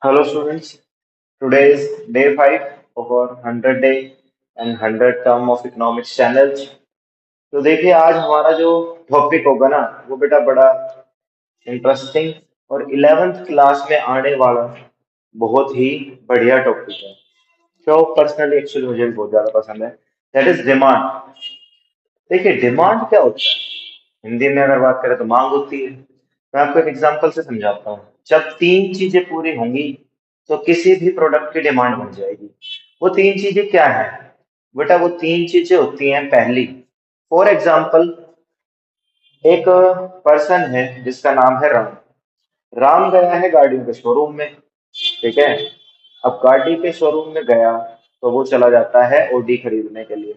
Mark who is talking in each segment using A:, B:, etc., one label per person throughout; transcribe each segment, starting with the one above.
A: Hello students, today is day 5 of our 100 day and 100 term of economics challenge. तो देखिए आज हमारा जो टॉपिक होगा ना वो बेटा बड़ा इंटरेस्टिंग और 11th क्लास में आने वाला बहुत ही बढ़िया टॉपिक है जो पर्सनली एक्चुअली मुझे भी बहुत ज्यादा पसंद है। That is demand. देखिए डिमांड क्या होता है, हिंदी में अगर बात करें तो मांग होती है। मैं आपको एक एग्जांपल से समझाता हूँ। जब तीन चीजें पूरी होंगी तो किसी भी प्रोडक्ट की डिमांड बन जाएगी। वो तीन चीजें क्या है बेटा? वो तीन चीजें होती हैं। पहली, फॉर एग्जाम्पल, एक पर्सन है जिसका नाम है राम। राम गया है गाड़ियों के शोरूम में, ठीक है। अब गाड़ी के शोरूम में गया तो वो चला जाता है ऑडी खरीदने के लिए।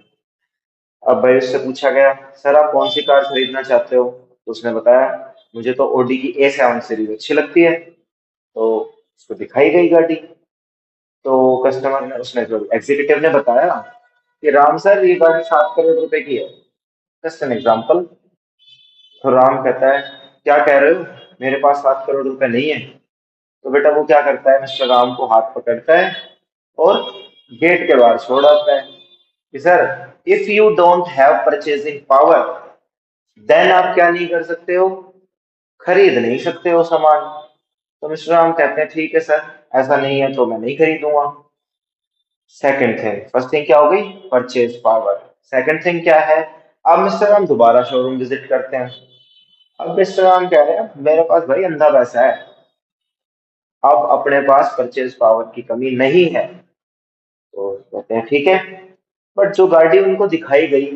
A: अब भाई उससे पूछा गया, सर आप कौन सी कार खरीदना चाहते हो? तो उसने बताया, मुझे तो ऑडी की A7 सीरीज अच्छी लगती है। तो उसको दिखाई गई गाड़ी। तो कस्टमर ने उसने जो एग्जीक्यूटिव ने बताया कि राम सर ये गाड़ी 7 करोड़ रुपए की है, जस्ट एन एग्जाम्पल। तो राम कहता है, क्या कह रहे हो, मेरे पास 7 करोड़ रुपए नहीं है। तो बेटा वो क्या करता है, मिस्टर राम को हाथ पकड़ता है और गेट के बाहर छोड़ आता है कि sir, if you don't have purchasing power then आप क्या नहीं कर सकते हो, खरीद नहीं सकते हो सामान। तो मिस्टर राम कहते हैं, ठीक है सर, ऐसा नहीं है तो मैं नहीं खरीदूंगा। सेकंड थिंग, फर्स्ट थिंग क्या हो गई, परचेज पावर। सेकंड थिंग क्या है, अब मिस्टर राम दोबारा शोरूम विजिट करते हैं। अब मिस्टर राम कह रहे हैं, मेरे पास भाई अंधा पैसा है, अब अपने पास परचेज पावर की कमी नहीं है। तो कहते हैं ठीक है, बट जो गाड़ी उनको दिखाई गई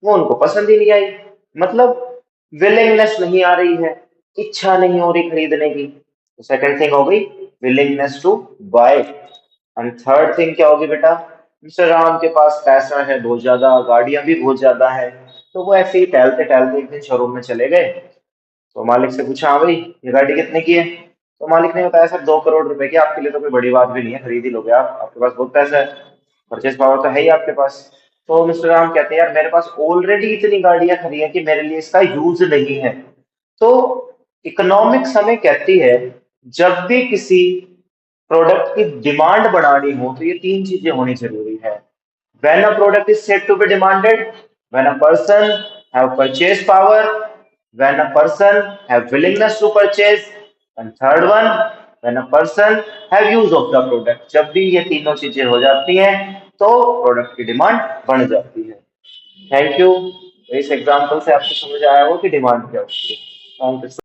A: वो उनको पसंद ही नहीं आई। मतलब विलिंगनेस नहीं आ रही है, इच्छा नहीं हो रही खरीदने की। तो सेकंड थिंग हो गई willingness to buy. And third thing क्या होगी बेटा, मिस्टर राम के पास पैसा है बहुत ज्यादा, गाड़ियां भी बहुत ज्यादा है। तो वो ऐसे ही टहलते टहलते एक दिन शोरूम में चले गए। तो मालिक से पूछा, हाँ भाई ये गाड़ी कितने की है? तो मालिक ने बताया, सर 2 करोड़ रुपए की, आपके लिए तो कोई बड़ी बात भी नहीं है, खरीद ही लोगे आप, आपके पास बहुत पैसा है, परचेज पावर तो है ही आपके पास। तो मिस्टर राम कहते हैं, यार मेरे पास ऑलरेडी इतनी गाड़ियां खड़ी हैं कि मेरे लिए इसका यूज नहीं है। तो इकोनॉमिक्स हमें कहती है, जब भी किसी प्रोडक्ट की डिमांड बढ़ानी हो तो ये तीन चीजें होनी जरूरी है। When a product is said to be demanded, when a person have purchase power, when a person have willingness to purchase, and third one, when a person have use of the product। जब भी ये तीनों चीजें हो जाती हैं तो product की डिमांड बढ़ जाती है। Thank you. इस एग्जांपल से आपको समझ आया हो कि डिमांड क्या होती है। Thank you.